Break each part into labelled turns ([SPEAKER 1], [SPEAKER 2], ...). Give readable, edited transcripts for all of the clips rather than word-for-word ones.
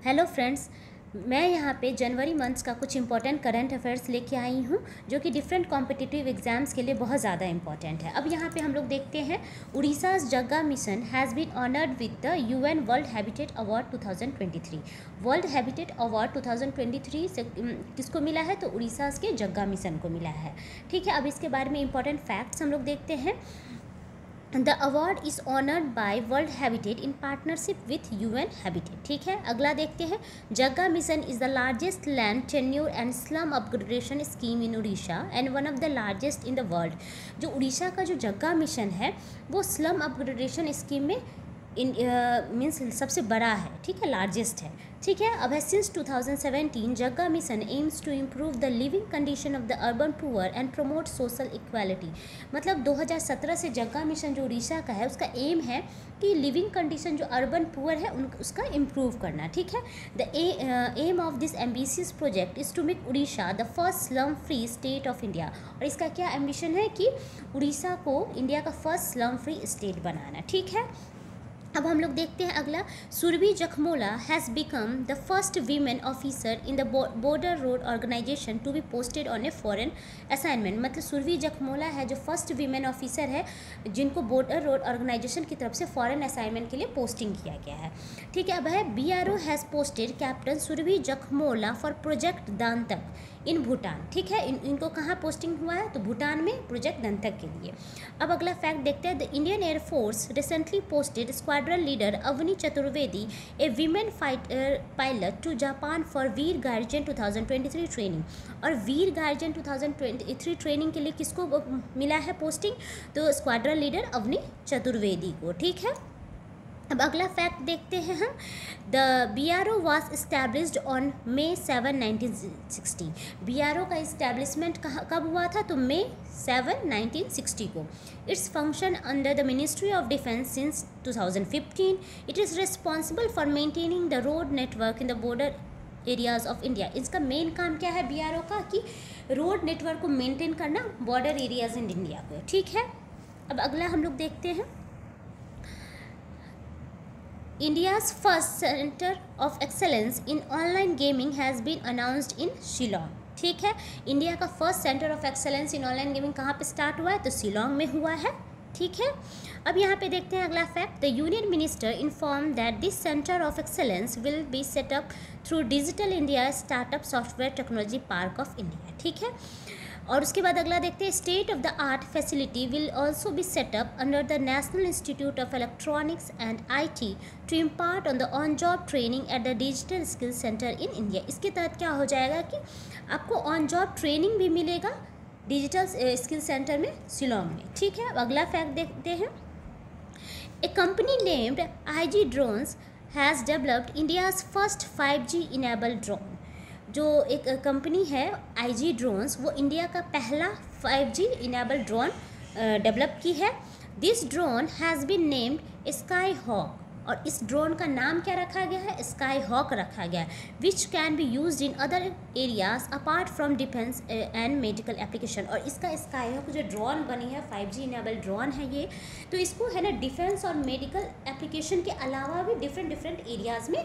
[SPEAKER 1] Hello friends, मैं यहाँ पे जनवरी मंथ्स का कुछ इंपॉर्टेंट करंट अफेयर्स लेके आई हूँ जो कि डिफरेंट कॉम्पिटिटिव एग्जाम्स के लिए बहुत ज़्यादा इंपॉर्टेंट है। अब यहाँ पे हम लोग देखते हैं उड़ीसा's Jagga mission has been honoured with the UN World Habitat Award 2023। World Habitat Award 2023 से किसको मिला है? तो उड़ीसा के जग्गा मिशन को मिला है। ठीक है, अब इसके बारे में इंपॉर्टेंट फैक्ट्स हम लोग देखते हैं। The award is honoured by World Habitat in partnership with UN Habitat. ठीक है, अगला देखते हैं। Jagga mission is the largest land tenure and slum upgradation scheme in Orissa and one of the largest in the world. जो उड़ीसा का जो Jagga mission है वो स्लम अपग्रेडेशन स्कीम में मीन्स सबसे बड़ा है। ठीक है, लार्जेस्ट है। ठीक है, अब है since 2017 Jaga mission aims to improve the living condition of the urban poor and promote social equality. मतलब 2017 से जग्गा मिशन जो उड़ीसा का है उसका एम है कि लिविंग कंडीशन जो अर्बन पुअर है उसका इम्प्रूव करना। ठीक है, the aim of this ambitious project is to make Orissa the first slum free state of India. और इसका क्या एम्बिशन है कि उड़ीसा को इंडिया का फर्स्ट स्लम फ्री स्टेट बनाना। ठीक है, अब हम लोग देखते हैं अगला। Surbhi Jakhmola has become the first women officer in the border road organisation to be posted on a foreign assignment. मतलब सुरभि जखमोला है जो फर्स्ट वीमेन ऑफिसर है जिनको बॉर्डर रोड ऑर्गेनाइजेशन की तरफ से फॉरेन असाइनमेंट के लिए पोस्टिंग किया गया है। ठीक है, अब है BRO has posted captain Surabhi Jakhmola for project Dantak in Bhutan. ठीक है, इनको कहाँ पोस्टिंग हुआ है? तो भूटान में प्रोजेक्ट दांतक के लिए। अब अगला फैक्ट देखते हैं। The Indian air force recently posted squadron leader Avani Chaturvedi a women fighter pilot to Japan for Veer guardian 2023 training. और वीर गार्जियन 2023 ट्रेनिंग के लिए किसको मिला है पोस्टिंग? तो स्क्वाड्रन लीडर अवनी चतुर्वेदी को। ठीक है, अब अगला फैक्ट देखते हैं हम। The BRO was established on May 7, 1960। BRO का इस्टेब्लिशमेंट कब हुआ था? तो May 7, 1960 को। Its function under the ministry of defence since 2015। It is responsible for maintaining the road network in the border areas of India. इसका main काम क्या है BRO का? कि रोड नेटवर्क को मेंटेन करना बॉर्डर एरियाज़ इन इंडिया को। ठीक है, अब अगला हम लोग देखते हैं। India's first center of excellence in online gaming has been announced in Shillong. ठीक है, इंडिया का first centre of excellence in online gaming कहाँ पे स्टार्ट हुआ है? तो शिलोंग में हुआ है। ठीक है, अब यहाँ पे देखते हैं अगला fact. The union minister inform that this centre of excellence will be setup through digital India startup software technology park of India. ठीक है, और उसके बाद अगला देखते हैं। State of the art facility will also be setup under the national institute of electronics and IT to impart on the on job training at the digital skill centre in India. इसके तहत क्या हो जाएगा कि आपको on job training भी मिलेगा digital skill centre में शिलोंग में। ठीक है, अब अगला फैक्ट देखते हैं। A company named IG drones has developed India's first 5G enabled drone. जो एक कंपनी है IG ड्रोन्स, वो इंडिया का पहला 5G इनेबल ड्रोन डेवलप की है। This drone has been named sky hawk. और इस ड्रोन का नाम क्या रखा गया है? स्काई हॉक रखा गया है। Which can be used in other areas apart from defence and medical application. और इसका स्काई हॉक जो ड्रोन बनी है 5G इनेबल ड्रोन है ये, तो इसको है ना डिफेंस और मेडिकल एप्लीकेशन के अलावा भी डिफरेंट एरियाज़ में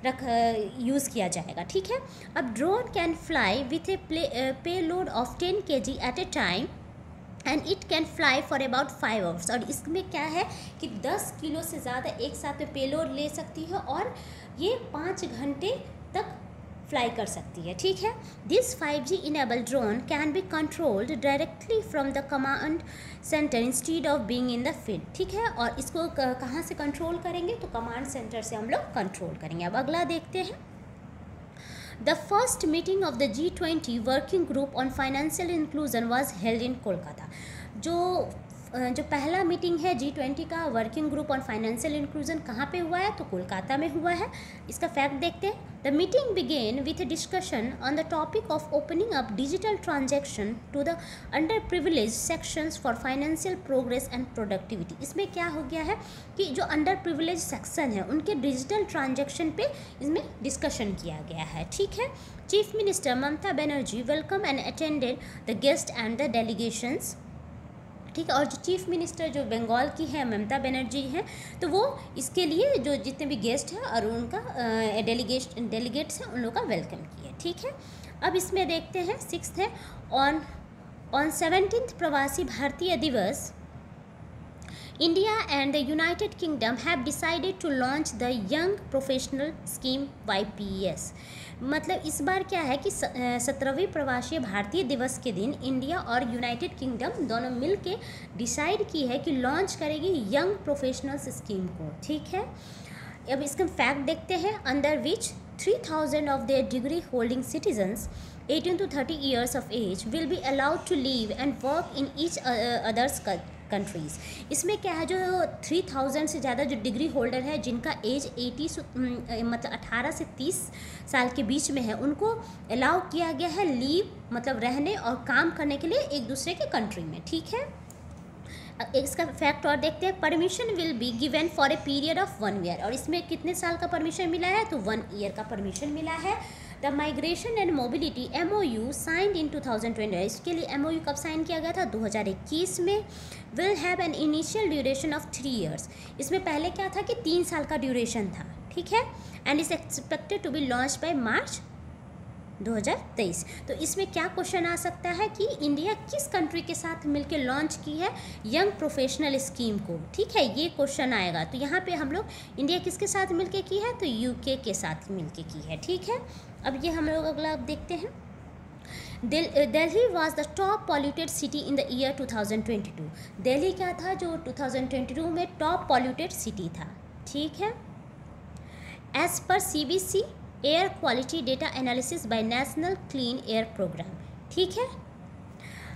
[SPEAKER 1] यूज़ किया जाएगा। ठीक है, अब drone can fly with a payload of 10 kg at a time and it can fly for about 5 hours। और इसमें क्या है कि 10 किलो से ज़्यादा एक साथ में पेलोड ले सकती है और ये 5 घंटे तक फ्लाई कर सकती है। ठीक है, this 5G enable drone can be controlled directly from the command centre instead of being in the field. ठीक है, और इसको कहाँ से कंट्रोल करेंगे? तो कमांड सेंटर से हम लोग कंट्रोल करेंगे। अब अगला देखते हैं। The first meeting of the G20 working group on financial inclusion was held इन कोलकाता। जो पहला मीटिंग है G20 का working group on financial inclusion कहाँ पे हुआ है? तो कोलकाता में हुआ है। इसका फैक्ट देखते हैं। The meeting began with a discussion on the topic of opening up digital transaction to the under privilege sections for financial progress and productivity. इसमें क्या हो गया है कि जो अंडर प्रिविलेज सेक्शन है उनके डिजिटल ट्रांजैक्शन पे इसमें डिस्कशन किया गया है। ठीक है, chief minister Mamata Banerjee welcome and attended the guest and the delegations. ठीक है। और जो चीफ मिनिस्टर जो बंगाल की है ममता बनर्जी हैं, तो वो इसके लिए जो जितने भी गेस्ट हैं और उनका डेलीगेट्स हैं उन लोगों का वेलकम किए, ठीक है। अब इसमें देखते हैं 6th है ऑन 17th प्रवासी भारतीय दिवस India and the United Kingdom have decided to launch the Young Professional Scheme YPS। मतलब इस बार क्या है कि 17वीं प्रवासी भारतीय दिवस के दिन इंडिया और यूनाइटेड किंगडम दोनों मिल के डिसाइड की है कि लॉन्च करेगी यंग प्रोफेशनल्स स्कीम को, ठीक है। अब इसका फैक्ट देखते हैं। Under which 3000 of their degree holding citizens 18 to 30 years of age will be allowed to live and work in each other's countries. इसमें क्या है, जो 3000 से ज़्यादा जो डिग्री होल्डर है जिनका एज 80 मतलब 18 से 30 साल के बीच में है, उनको अलाउ किया गया है लीव मतलब रहने और काम करने के लिए एक दूसरे के कंट्री में, ठीक है। इसका फैक्ट और देखते हैं। Permission will be given for a period of 1 year. और इसमें कितने साल का परमिशन मिला है, तो 1 ईयर का परमिशन मिला है। The migration and mobility MOU signed in 2020। इसके लिए MOU कब साइन किया गया था, 2021 में। Will have an initial duration of 3 years. इसमें पहले क्या था कि 3 साल का ड्यूरेशन था, ठीक है। And is expected to be launch by March 2023। तो इसमें क्या क्वेश्चन आ सकता है कि इंडिया किस कंट्री के साथ मिलकर लॉन्च की है यंग प्रोफेशनल स्कीम को, ठीक है, ये क्वेश्चन आएगा। तो यहाँ पे हम लोग इंडिया किसके साथ मिलकर की है, तो UK के साथ मिलकर की है, ठीक है। अब ये हम लोग अगला देखते हैं। Delhi was the top polluted city in the year 2022। Delhi क्या था जो 2022 में टॉप पॉल्यूटेड सिटी था, ठीक है। As per CBC air quality data analysis by national clean air programme, ठीक है।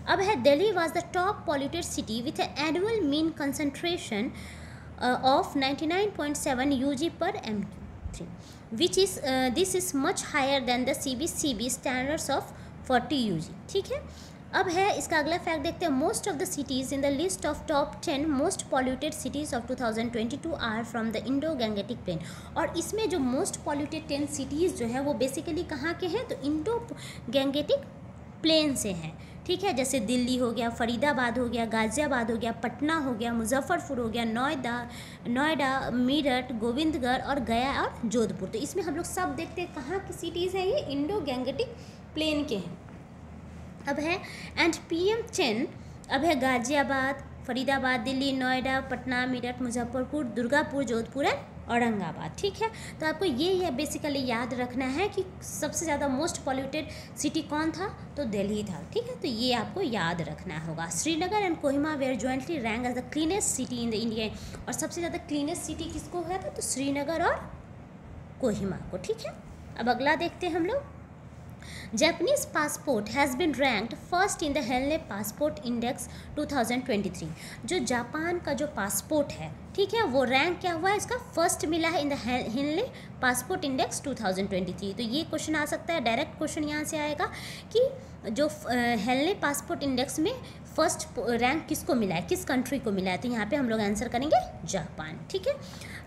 [SPEAKER 1] अब है Delhi was the top polluted city with annual mean concentration of 99.7 UG per M3 which is this is much higher than the CBCB standards of 40 UG, ठीक है। अब है इसका अगला फैक्ट देखते हैं। Most of the cities in the list of top 10 most polluted cities of 2022 are from the Indo Gangetic plain. और इसमें जो मोस्ट पॉल्यूटेड 10 सिटीज़ जो है वो बेसिकली कहाँ के हैं, तो इंडो गैंगेटिक प्लेन से हैं, ठीक है। जैसे दिल्ली हो गया, फरीदाबाद हो गया, गाज़ियाबाद हो गया, पटना हो गया, मुजफ्फरपुर हो गया, नोएडा, मेरठ, गोविंदगढ़ और गया और जोधपुर। तो इसमें हम लोग सब देखते हैं कहाँ की सिटीज़ हैं, ये इंडो गैंगेटिक प्लेन के हैं। अब है एंड PM10। अब है गाज़ियाबाद, फरीदाबाद, दिल्ली, नोएडा, पटना, मेरठ, मुजफ्फरपुर, दुर्गापुर, जोधपुर एंड औरंगाबाद, ठीक है। तो आपको ये बेसिकली याद रखना है कि सबसे ज़्यादा मोस्ट पॉल्यूटेड सिटी कौन था, तो दिल्ली था, ठीक है। तो ये आपको याद रखना होगा। Srinagar and Kohima were jointly rank as the cleanest city in the India. और सबसे ज़्यादा क्लीनेस्ट सिटी किसको है, तो श्रीनगर और कोहिमा को, ठीक है। अब अगला देखते हैं हम लोग। Japanese passport has been ranked first in the Henley passport index 2023। जो जापान का जो पासपोर्ट है, ठीक है, वो रैंक क्या हुआ है, इसका फर्स्ट मिला है in the Henley passport index 2023। तो ये क्वेश्चन आ सकता है, डायरेक्ट क्वेश्चन यहाँ से आएगा कि जो हेनले पासपोर्ट इंडेक्स में फर्स्ट रैंक किसको मिला है, किस कंट्री को मिला है। तो यहाँ पे हम लोग आंसर करेंगे जापान, ठीक है।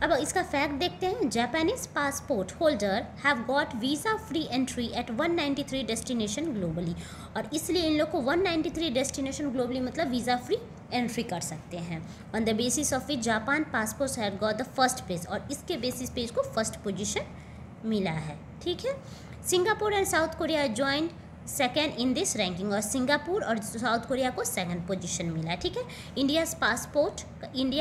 [SPEAKER 1] अब इसका फैक्ट देखते हैं। Japanese passport holder have got visa free entry eight 193 destination globally. और इसलिए इन लोग को 193 डेस्टिनेशन ग्लोबली मतलब वीज़ा फ्री एंट्री कर सकते हैं। On the basis of which Japan passport have got the first place. और इसके बेसिस पे इसको फर्स्ट पोजीशन मिला है, ठीक है। Singapore and south Korea joint second in this ranking. और सिंगापुर और साउथ कोरिया को सेकंड पोजीशन मिला है, ठीक है। इंडिया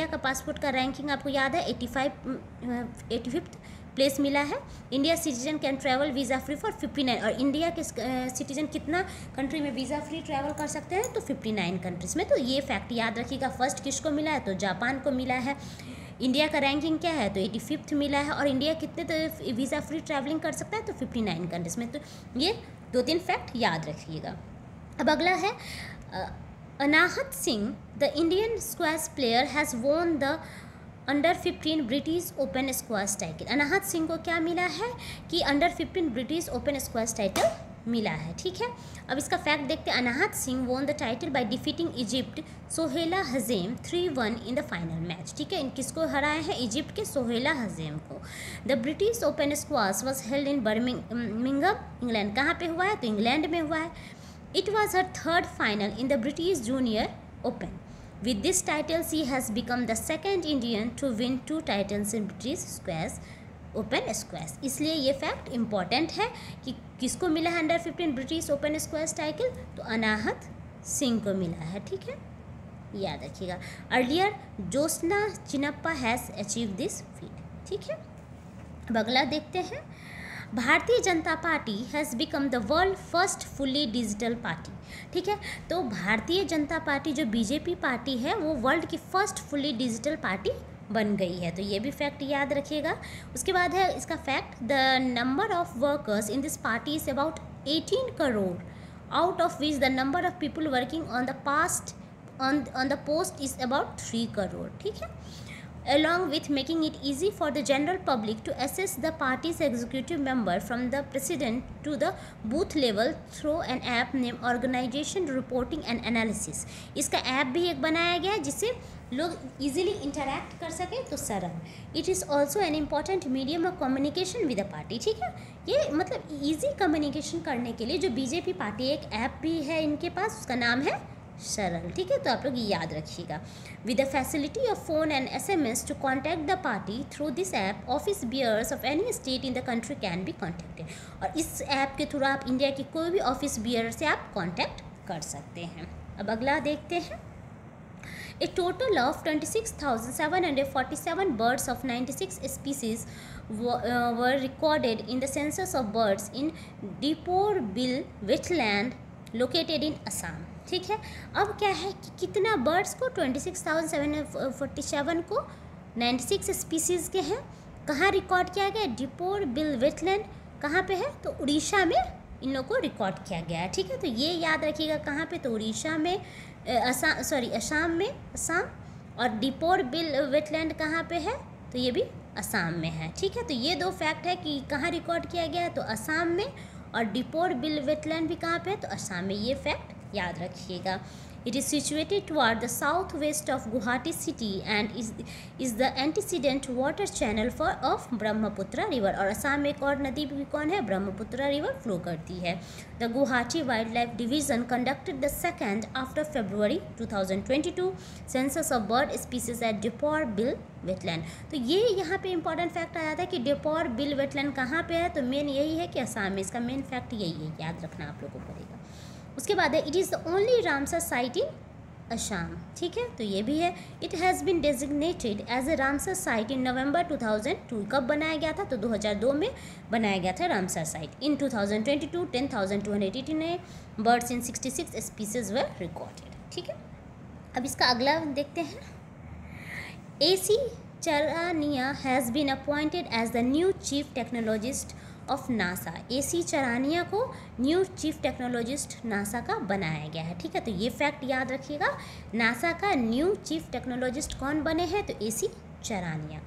[SPEAKER 1] का पासपोर्ट का रैंकिंग आपको याद है 85th प्लेस मिला है। India citizen can travel visa free for 59। और इंडिया के सिटीजन कितना कंट्री में वीज़ा फ्री ट्रैवल कर सकते हैं, तो 59 कंट्रीज़ में। तो ये फैक्ट याद रखिएगा। फर्स्ट किसको मिला है, तो जापान को मिला है। इंडिया का रैंकिंग क्या है, तो 85th मिला है। और इंडिया कितने तो वीज़ा फ्री ट्रैवलिंग कर सकता है, तो 59 कंट्रीज़ में। तो ये 2-3 फैक्ट याद रखिएगा। अब अगला है Anahat Singh the Indian squash player has won the under 15 British open squash title. Anahat Singh को क्या मिला है कि under 15 British open squash title मिला है, ठीक है। अब इसका फैक्ट देखते हैं। Anahat Singh won the title by defeating Egypt Sohaila Hazem 3-1 in the final match, ठीक है। इन किसको हराए हैं, इजिप्ट के सोहेला हजेम को। The British open squash was held in Birmingham England. कहाँ पे हुआ है, तो इंग्लैंड में हुआ है। It was her third final in the British junior open. With this title she has become the second Indian to win 2 titles in British squash open squash. इसलिए ये फैक्ट इम्पॉर्टेंट है कि किसको मिला है under 15 British open squash title, तो अनाहत सिंह को मिला है। ठीक है, याद रखिएगा। Earlier Josna Chinappa has achieve this feet. ठीक है, अब अगला देखते हैं। Bharatiya Janata party has become the world first fully digital party. ठीक है, तो भारतीय जनता पार्टी जो बीजेपी पार्टी है वो वर्ल्ड की फर्स्ट फुल्ली डिजिटल पार्टी बन गई है, तो ये भी फैक्ट याद रखिएगा। उसके बाद है इसका fact, the number of workers in this party is about 18 crore, out of which the number of people working on the post is about 3 crore. ठीक है, along with making it easy for the general public to assess the party's executive member from the president to the booth level through an app named Organization Reporting and Analysis। इसका app भी एक बनाया गया है जिससे लोग easily interact कर सकें, तो सरल। It is also an important medium of communication with the party. ठीक है, ये मतलब ईजी कम्युनिकेशन करने के लिए जो बीजेपी पार्टी एक ऐप भी है इनके पास, उसका नाम है सरल। ठीक है, तो आप लोग याद रखिएगा। With the facility of phone and SMS to contact the party through this app, office bearers of any state in the country can be contacted. और इस ऐप के थ्रू आप इंडिया की कोई भी ऑफिस बियर से आप कॉन्टैक्ट कर सकते हैं। अब अगला देखते हैं। A total of 26,747 birds of 96 species were recorded in the census of birds in Deepor Bill wetland located in Assam। ठीक है, अब क्या है कि कितना बर्ड्स को 26,747 को 96 स्पीसीज़ के हैं, कहाँ रिकॉर्ड किया गया? डिपोर बिल वेटलैंड कहाँ पे है? तो उड़ीसा में इन लोगों को रिकॉर्ड किया गया है। ठीक है, तो ये याद रखिएगा कहाँ पे, तो उड़ीसा में, असम में, असम। और डिपोर बिल वेटलैंड कहाँ पे है? तो ये भी असम में है। ठीक है, तो ये दो फैक्ट है कि कहाँ रिकॉर्ड किया गया है, तो असम में, और डिपोर बिल वेटलैंड भी कहाँ पे है? तो असम में। ये फैक्ट याद रखिएगा। It is situated toward the south west of Guwahati city and is the antecedent water channel of Brahmaputra river. और असम में एक और नदी भी कौन है? ब्रह्मपुत्र रिवर फ्लो करती है। The Guwahati wildlife division conducted the second after February 2022 census of bird species at Deepor Beel wetland. तो ये यहाँ पे इंपॉर्टेंट फैक्ट आ जाता है कि डिपोर बिल वेटलैंड कहाँ पे है, तो मेन यही है कि असम में। इसका मेन फैक्ट यही है, याद रखना आप लोगों को पड़ेगा। उसके बाद है it is the only Ramsar site in Assam. ठीक है, तो ये भी है। It has been designated as a Ramsar site in November 2002। कब बनाया गया था? तो 2002 में बनाया गया था Ramsar site. In 2022 10,289 birds in 66 species were recorded. ठीक है, अब इसका अगला देखते हैं। AC Charania has been appointed as the new chief technologist of NASA. AC Charania को न्यू चीफ टेक्नोलॉजिस्ट नासा का बनाया गया है। ठीक है, तो ये फैक्ट याद रखिएगा। नासा का न्यू चीफ टेक्नोलॉजिस्ट कौन बने हैं? तो AC चरानिया।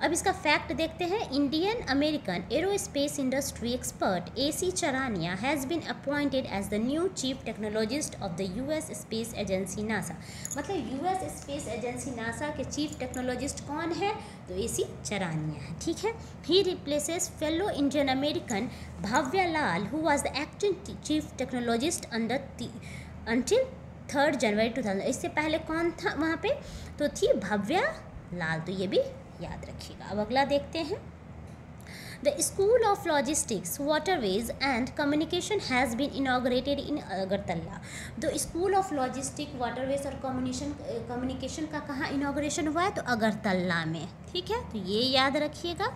[SPEAKER 1] अब इसका फैक्ट देखते हैं। Indian American aerospace industry expert AC Charania has been appointed as the new chief technologist of the US space agency NASA. मतलब US स्पेस एजेंसी नासा के चीफ टेक्नोलॉजिस्ट कौन है? तो AC चरानिया है। ठीक है, he replaces fellow Indian American Bhavya Lal who was the acting chief technologist until 3 January 2000। इससे पहले कौन था वहाँ पे? तो थी भव्या लाल। तो ये भी याद रखिएगा। अब अगला देखते हैं। The school of logistics waterways and communication has been inaugurated in Agartala. तो स्कूल ऑफ लॉजिस्टिक वाटरवेज और कम्युनिकेशन का कहाँ इनाग्रेशन हुआ है? तो अगरतला में। ठीक है, तो ये याद रखिएगा।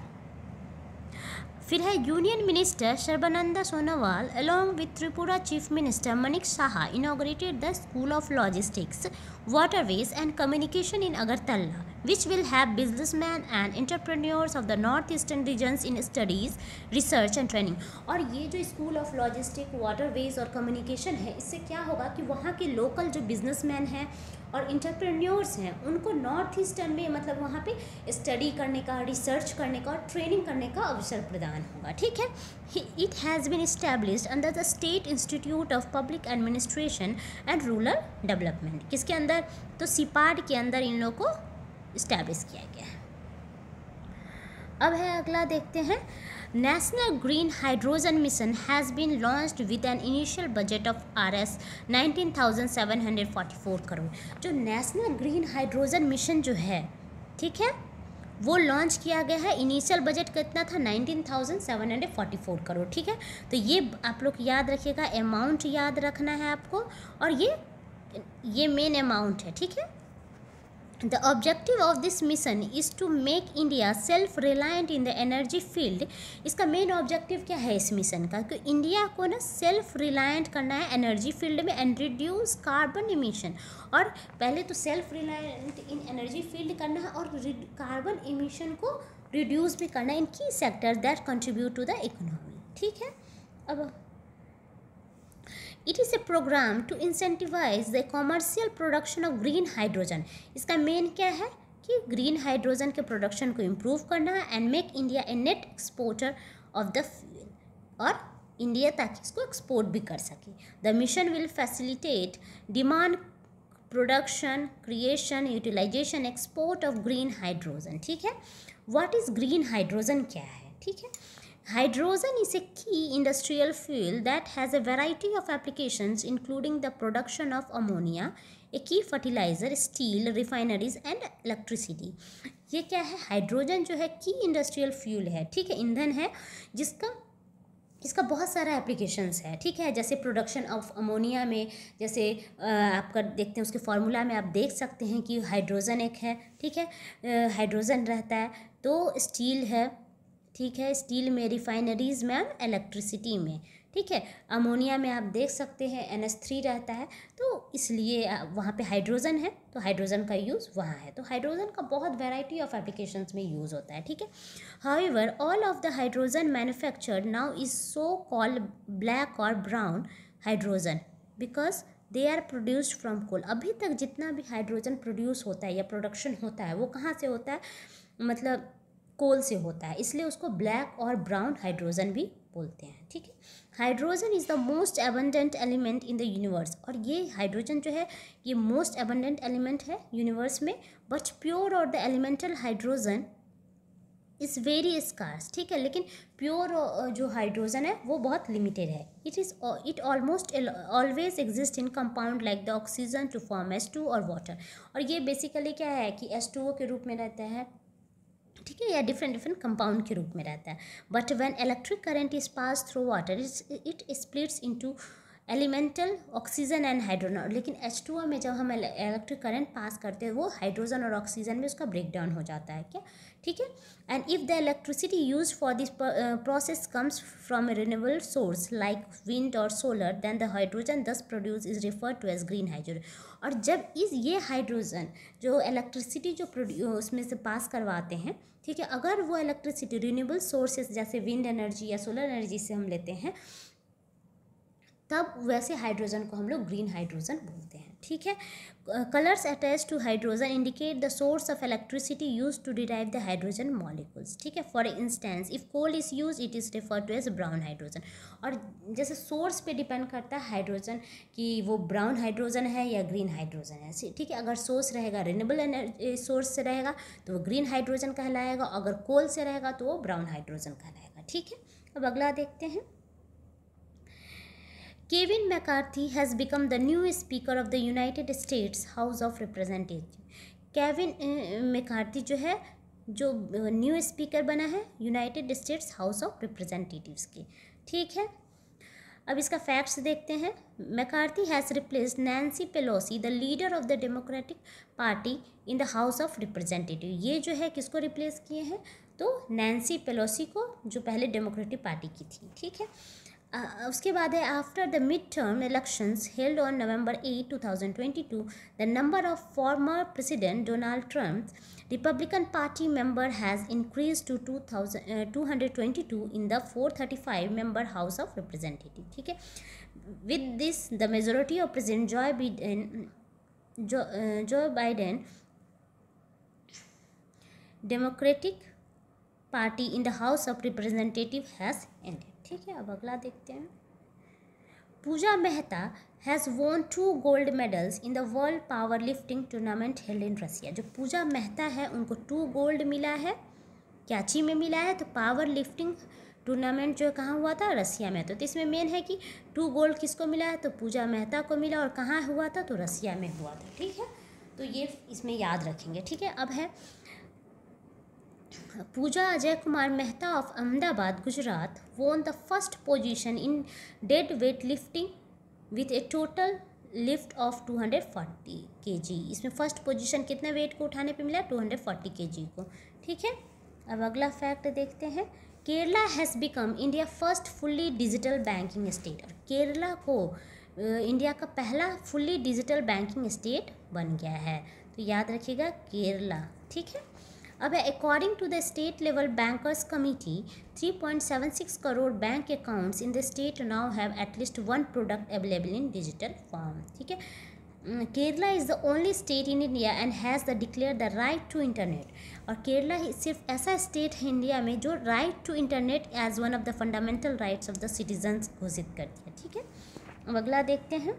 [SPEAKER 1] फिर है union minister Sarbananda Sonowal along with Tripura chief minister Manik Saha inaugurated the school of logistics waterways and communication in Agartala which will have businessmen and entrepreneurs of the northeastern regions in studies, research and training। और ये जो school of logistic waterways और communication है, इससे क्या होगा कि वहाँ के लोकल जो बिजनेसमैन हैं और इंटरप्रेन्योर्स हैं उनको नॉर्थ ईस्टर्न में मतलब वहाँ पे स्टडी करने का, रिसर्च करने का और ट्रेनिंग करने का अवसर प्रदान होगा। ठीक है, it has been established under the state institute of public administration and rural development. किसके अंदर? तो सिपाड के अंदर इन लोगों को इस्टेब्लिश किया गया है। अब है अगला देखते हैं। National Green Hydrogen Mission has been launched with an initial budget of Rs 19,744 crore. जो नेशनल ग्रीन हाइड्रोजन मिशन जो है, ठीक है, वो लॉन्च किया गया है। इनिशियल बजट कितना था? 19,744 करोड़। ठीक है, तो ये आप लोग याद रखिएगा, अमाउंट याद रखना है आपको, और ये मेन अमाउंट है। ठीक है, the objective of this mission is to make India self reliant in the energy field. इसका मेन ऑब्जेक्टिव क्या है इस मिशन का? कि इंडिया को ना सेल्फ रिलायंट करना है एनर्जी फील्ड में एंड रिड्यूस कार्बन इमिशन। और पहले तो सेल्फ रिलायंट इन एनर्जी फील्ड करना है और कार्बन इमिशन को रिड्यूस भी करना है in key sector that contribute to the economy. ठीक है, अब it is a program to incentivise the commercial production of green hydrogen. इसका मेन क्या है कि ग्रीन हाइड्रोजन के प्रोडक्शन को इम्प्रूव करना है and make India a net exporter of the fuel, और इंडिया ताकि इसको एक्सपोर्ट भी कर सके। The mission will facilitate demand, production, creation, utilisation, export of green hydrogen. ठीक है, व्हाट इज़ ग्रीन हाइड्रोजन क्या है? ठीक है, hydrogen is a key industrial fuel that has a variety of applications including the production of ammonia, a key fertilizer, steel, refineries and electricity। ये क्या है? Hydrogen जो है की इंडस्ट्रियल फ्यूल है। ठीक है, ईंधन है इसका बहुत सारा एप्लीकेशंस है। ठीक है, जैसे प्रोडक्शन ऑफ अमोनिया में, जैसे आपका देखते हैं उसके फार्मूला में आप देख सकते हैं कि हाइड्रोजन एक है। ठीक है, हाइड्रोजन रहता है, तो स्टील है। ठीक है, स्टील में, रिफाइनरीज में और इलेक्ट्रिसिटी में। ठीक है, अमोनिया में आप देख सकते हैं NH3 रहता है, तो इसलिए वहाँ पे हाइड्रोजन है, तो हाइड्रोजन का यूज़ वहाँ है। तो हाइड्रोजन का बहुत वैरायटी ऑफ एप्लीकेशंस में यूज़ होता है। ठीक है, however all of the hydrogen manufactured now is so called black और brown hydrogen because they are produced from coal. अभी तक जितना भी हाइड्रोजन प्रोड्यूस होता है या प्रोडक्शन होता है वो कहाँ से होता है? मतलब कोल से होता है, इसलिए उसको ब्लैक और ब्राउन हाइड्रोजन भी बोलते हैं। ठीक है, hydrogen is the most abundant element in the universe, और ये हाइड्रोजन जो है ये मोस्ट एबंडेंट एलिमेंट है यूनिवर्स में। बट प्योर और the elemental hydrogen is very scarce. ठीक है, लेकिन प्योर जो हाइड्रोजन है वो बहुत लिमिटेड है। It almost always exist in compound like the oxygen to form H2 और वाटर। और ये बेसिकली क्या है कि H2O के रूप में रहता है, ठीक है, या डिफरेंट कंपाउंड के रूप में रहता है। But when electric current is pass through water it splits into elemental oxygen and hydrogen. लेकिन H2O में जब हम इलेक्ट्रिक करंट पास करते हैं वो हाइड्रोजन और ऑक्सीजन में उसका ब्रेक डाउन हो जाता है क्या? ठीक है, and if the electricity use for this process comes from a renewable source like wind और solar then the hydrogen thus produce is referred to as green hydrogen. और जब ये हाइड्रोजन जो इलेक्ट्रिसिटी जो उसमें से पास करवाते हैं, ठीक है, अगर वो इलेक्ट्रिसिटी रिन्यूएबल सोर्सेज जैसे विंड एनर्जी या सोलर एनर्जी से हम लेते हैं, तब वैसे हाइड्रोजन को हम लोग ग्रीन हाइड्रोजन बोलते हैं। ठीक है, colours attach to hydrogen indicate the source of electricity use to derive the hydrogen molecules. ठीक है, for instance if coal is use it is referred to as brown hydrogen. और जैसे सोर्स पे depend करता है हाइड्रोजन कि वो brown hydrogen है या ग्रीन हाइड्रोजन है। ठीक है, अगर सोर्स रहेगा रिन्यूएबल एनर्जी सोर्स से रहेगा तो वो ग्रीन हाइड्रोजन कहलाएगा, अगर कोल से रहेगा तो वो ब्राउन हाइड्रोजन कहलाएगा। ठीक है, अब अगला देखते हैं। Kevin McCarthy has become the new Speaker of the United States House of Representatives। Kevin McCarthy जो है जो न्यू स्पीकर बना है United states house of representatives की। ठीक है, अब इसका फैक्ट्स देखते हैं। McCarthy has replaced Nancy Pelosi the leader of the democratic Party in the House of representative. ये जो है किसको रिप्लेस किए हैं? तो नैन्सी पेलोसी को, जो पहले डेमोक्रेटिक पार्टी की थी। ठीक है, उसके बाद है after the mid term elections held on November 8, 2022 the number of former president Donald Trump Republican Party member has increase to 222 in the 435 member House of Representative. ठीक है, with this the majority of president Joe Biden Democratic Party in the House of Representative has ended. ठीक है, अब अगला देखते हैं। Pooja Mehta has won 2 gold medals in the world power lifting tournament held in Russia. जो पूजा मेहता है उनको 2 गोल्ड मिला है। क्या ची में मिला है? तो पावर लिफ्टिंग टूर्नामेंट जो कहाँ हुआ था, रसिया में। तो इसमें मेन है कि 2 गोल्ड किसको मिला है, तो पूजा मेहता को मिला, और कहाँ हुआ था, तो रसिया में हुआ था। ठीक है, तो ये इसमें याद रखेंगे। ठीक है, अब है Pooja Ajay Kumar Mehta of Ahmedabad Gujarat won the first position in dead weight lifting with a total lift of 240 kg। इसमें फर्स्ट पोजीशन कितने वेट को उठाने पे मिला, 240 kg को। ठीक है, अब अगला फैक्ट देखते हैं। Kerala has become India first fully digital banking state. और केरला को इंडिया का पहला फुल्ली डिजिटल बैंकिंग स्टेट बन गया है, तो याद रखिएगा केरला। ठीक है, अब according to the state level bankers committee 3.76 crore bank accounts in the state now have at least 1 product available in digital form. ठीक है, Kerala is the only state in India and has the declare the right to internet. और केरला ही सिर्फ ऐसा state है India में जो right to internet as one of the fundamental rights of the citizens घोषित कर दिया। ठीक है, अब अगला देखते हैं।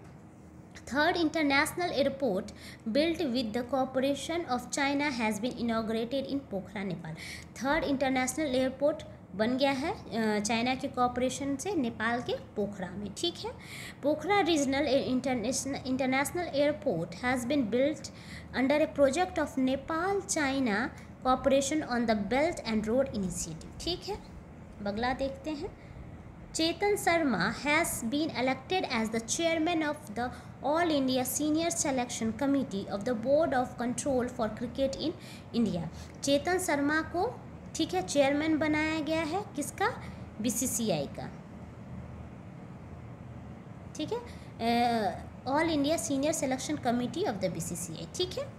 [SPEAKER 1] Third international airport built with the cooperation of China has been inaugurated in Pokhara, Nepal। Third international airport बन गया है चाइना के कॉपरेशन से नेपाल के पोखरा में। ठीक है, Pokhara regional international airport has been built under a project of Nepal China cooperation on the belt and road initiative. ठीक है, अगला देखते हैं। Chetan Sharma has been elected as the chairman of the All India Senior Selection Committee of the Board of Control for Cricket in India। चेतन शर्मा को, ठीक है, chairman बनाया गया है किसका, BCCI का। ठीक है, all India senior selection committee of the BCCI। ठीक है,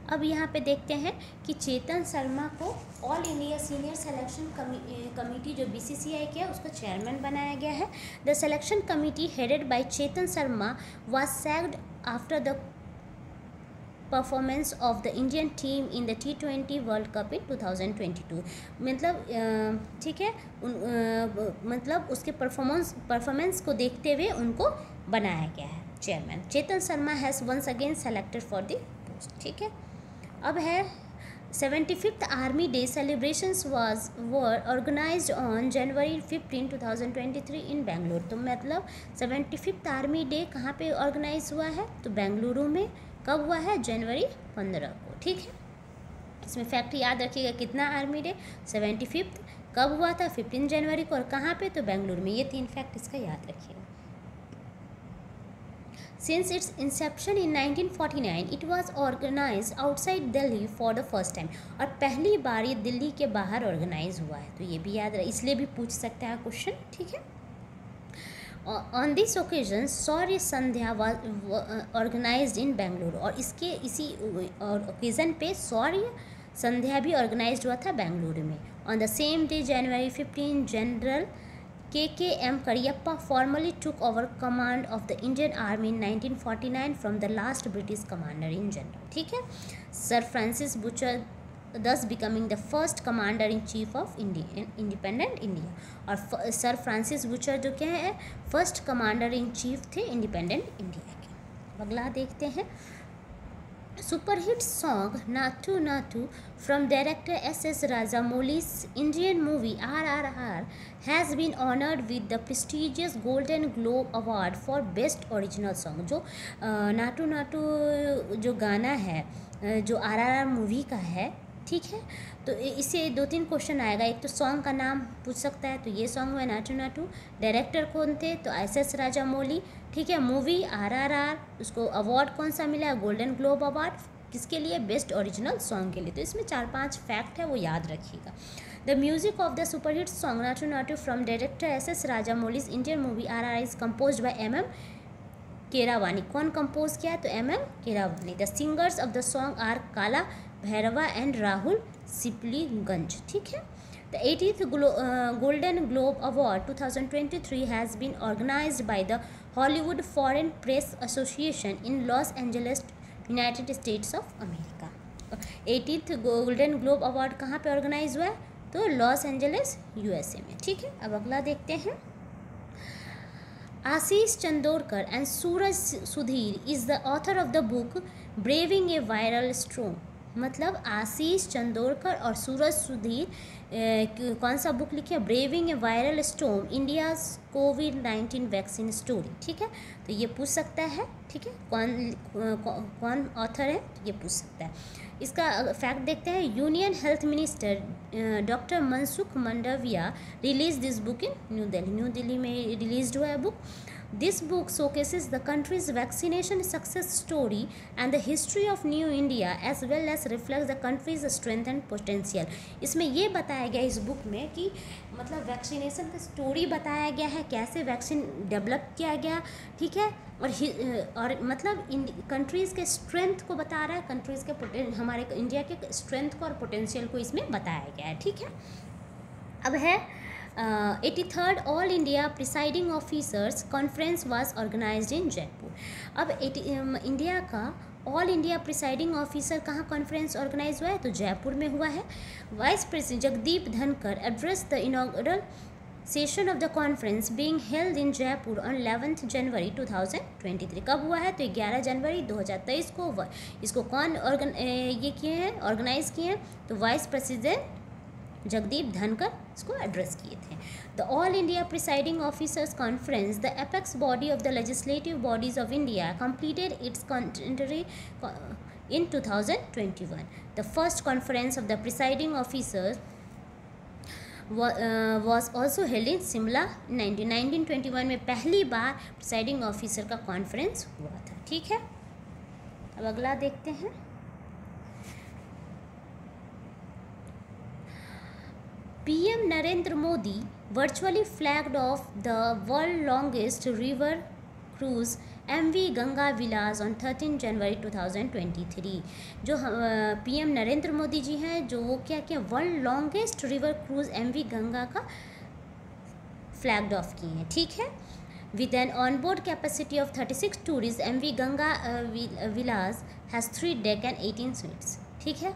[SPEAKER 1] अब यहाँ पे देखते हैं कि चेतन शर्मा को all India senior selection committee जो BCCI के है उसका चेयरमैन बनाया गया है। The selection committee headed by Chetan Sharma was sacked after the performance of the Indian team in the T20 World Cup in 2022। मतलब ठीक है, मतलब उसके परफॉर्मेंस को देखते हुए उनको बनाया गया है chairman. Chetan Sharma has once again selected for the post. ठीक है, अब है 75th army day celebrations were organised on January 15, 2023 in Bengaluru. तो मतलब 75th आर्मी डे कहाँ पे ऑर्गेनाइज हुआ है, तो बेंगलुरु में। कब हुआ है, जनवरी 15 को। ठीक है, इसमें फैक्ट याद रखिएगा, कितना आर्मी डे, 75th, कब हुआ था, 15 जनवरी को, और कहाँ पे, तो बेंगलुरु में। ये 3 फैक्ट इसका याद रखिएगा। Since its inception in 1949, it was organized outside Delhi for the first time। और पहली बार ये दिल्ली के बाहर ऑर्गेनाइज हुआ है, तो ये भी याद रहे, इसलिए भी पूछ सकता है क्वेश्चन। ठीक है, ऑन दिस ओकेजन सौर्य संध्या वाज ऑर्गेनाइज्ड इन बेंगलुरु। और इसी ओकेजन पे सौर्य संध्या भी ऑर्गेनाइज हुआ था बेंगलुरु में। On the same day January 15 general KKM Cariappa formally took over command of the Indian Army in 1949 from the last British commander in general। ठीक है, Sir Francis Butcher thus becoming the first commander in chief of independent India। और sir Francis butcher जो क्या है, first commander in chief थे independent India के। अगला देखते हैं। Superhit song Natu Natu from director S.S. Rajamouli's Indian movie RRR has been honored with the prestigious Golden Globe Award for Best Original Song। जो नाटू नाटू जो गाना है जो RRR मूवी का है, ठीक है, तो इससे 2-3 क्वेश्चन आएगा। एक तो सॉन्ग का नाम पूछ सकता है, तो ये सॉन्ग हुआ नाटू नाटू। डायरेक्टर कौन थे, तो S.S. राजामौली। ठीक है, मूवी RRR, उसको अवार्ड कौन सा मिला है, गोल्डन ग्लोब अवार्ड। किसके लिए, बेस्ट ओरिजिनल सॉन्ग के लिए। तो इसमें 4-5 फैक्ट है, वो याद रखिएगा। द music of the superhit song Naatu Naatu from director S.S. Rajamouli's Indian movie RRR is compose by M.M. Keeravani. कौन कंपोज किया है, तो M.M. Keeravani. The singers of the song are Kaala Bhairava and Rahul Sipligunj. ठीक है, द 80th Golden Globe Award 2023 has been organised by the Hollywood Foreign Press Association in Los Angeles, United States of America. 80th Golden Globe award कहाँ पे organise हुआ है, तो Los Angeles USA में। ठीक है, अब अगला देखते हैं। Ashish Chandorkar and Suraj Sudhir is the author of the book braving a viral storm. मतलब आशीष चंदोरकर और सूरज सुधीर कौन सा बुक लिखे, braving a viral storm India's covid vaccine story. ठीक है, तो ये पूछ सकता है। ठीक है, कौन ऑथर है, ये पूछ सकता है। इसका फैक्ट देखते हैं। Union health minister doctor Mansukh Mandaviya release this book in new Delhi. New Delhi में रिलीज हुआ है book. This book showcases the country's vaccination success story and the history of New India as well as reflects the country's strength and potential। इसमें ये बताया गया इस book में कि मतलब वैक्सीनेशन का स्टोरी बताया गया है, कैसे वैक्सीन डेवलप किया गया। ठीक है, और मतलब कंट्रीज़ के स्ट्रेंथ को बता रहा है, कंट्रीज़ के हमारे इंडिया के स्ट्रेंथ को और पोटेंशियल को इसमें बताया गया है। ठीक है, अब है 83rd all India presiding officers conference was organised in Jaipur. अब इंडिया का ऑल इंडिया प्रिसाइडिंग ऑफिसर कहाँ कॉन्फ्रेंस ऑर्गेनाइज हुआ है, तो जयपुर में हुआ है। Vice president Jagdeep Dhankhar address the inaugural session of the conference being held in Jaipur on 11 January 2023। कब हुआ है, तो 11 जनवरी 2023 को इसको कौन ये किए हैं, ऑर्गेनाइज किए हैं, तो वाइस प्रेसिडेंट जगदीप धनखड़ इसको एड्रेस किए थे। The all India presiding officers conference the apex body of the legislative bodies of India completed its centenary in 2021। The first conference of the presiding officers was also held in Shimla 1921 में पहली बार presiding officer का conference हुआ था। ठीक है, अब अगला देखते हैं। PM Narendra Modi virtually flagged off the world longest river cruise MV Ganga Vilas on 13 जनवरी 2023। जो PM नरेंद्र मोदी जी हैं, जो वो क्या क्या world longest river cruise MV Ganga का फ्लैग्ड ऑफ किए हैं। ठीक है, with an onboard capacity of 36 tourists, MV Ganga Vilas has 3 deck and 18 suites। ठीक है,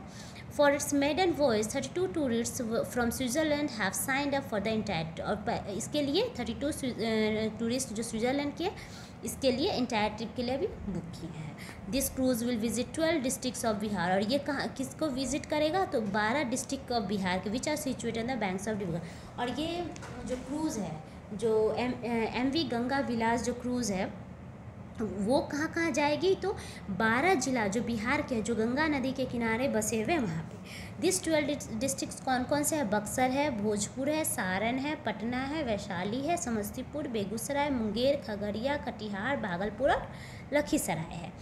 [SPEAKER 1] for its maiden voyage 32 tourists from Switzerland have signed up for the entire। और इसके लिए 32 टूरिस्ट जो स्विट्ज़रलैंड के, इसके लिए इंटायर ट्रिप के लिए भी बुक किए हैं। This cruise will visit 12 districts of Bihar. और ये कहाँ किसको विजिट करेगा, तो 12 डिस्ट्रिक्ट ऑफ बिहार के which are situated in the banks of river. और ये जो क्रूज़ है, जो MV गंगा विलास जो क्रूज़ है, वो कहाँ कहाँ जाएगी, तो 12 जिला जो बिहार के, जो गंगा नदी के किनारे बसे हुए हैं वहाँ पे। दिस 12 डिस्ट्रिक्ट्स कौन कौन से हैं, बक्सर है, भोजपुर है, सारण है, पटना है, वैशाली है, समस्तीपुर, बेगूसराय, मुंगेर, खगड़िया, कटिहार, भागलपुर और लखीसराय है।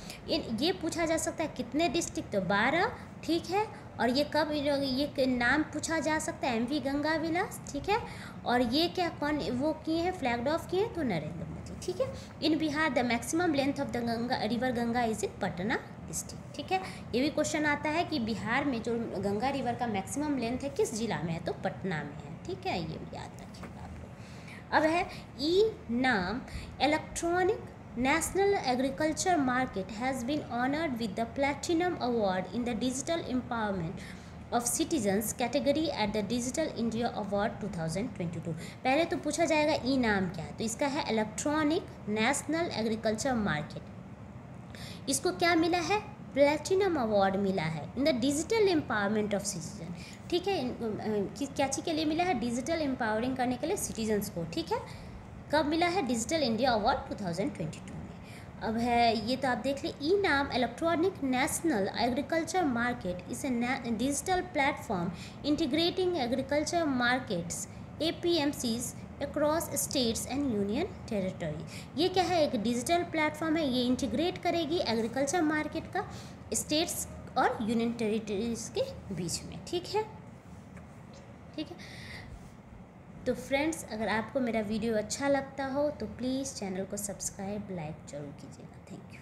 [SPEAKER 1] ये पूछा जा सकता है कितने डिस्ट्रिक्ट, तो 12। ठीक है, और ये कब, ये नाम पूछा जा सकता है MV गंगा विलास। ठीक है, और ये क्या कौन वो किए हैं, फ्लैग्ड ऑफ किए हैं, तो नरेंद्र मोदी। ठीक है, in Bihar the maximum length of the Ganga river Ganga is in Patna district. ठीक है, ये भी क्वेश्चन आता है कि बिहार में जो गंगा रिवर का मैक्सिमम लेंथ है किस जिला में है, तो पटना में है। ठीक है, ये याद रखिएगा आप लोग। अब है e NAM electronic national agriculture market has been honoured with the platinum award in the digital empowerment of citizens category at the digital India award 2022। पहले तो पूछा जाएगा ई नाम क्या है, तो इसका है इलेक्ट्रॉनिक नेशनल एग्रीकल्चर मार्केट। इसको क्या मिला है, प्लैटिनम अवार्ड मिला है in the digital empowerment of citizen. ठीक है, क्या चीज़ के लिए मिला है, डिजिटल एम्पावरिंग करने के लिए सिटीजन्स को। ठीक है, कब मिला है, डिजिटल इंडिया अवार्ड 2022 में। अब है ये तो आप देख लें, e NAM electronic national agriculture market is a digital platform integrating agriculture markets APMCs across states and union territory. ये क्या है, एक डिजिटल प्लेटफॉर्म है, ये इंटीग्रेट करेगी एग्रीकल्चर मार्केट का स्टेट्स और यूनियन टेरिटरीज के बीच में। ठीक है, ठीक है। तो फ्रेंड्स, अगर आपको मेरा वीडियो अच्छा लगता हो तो प्लीज़ चैनल को सब्सक्राइब लाइक जरूर कीजिएगा। Thank you.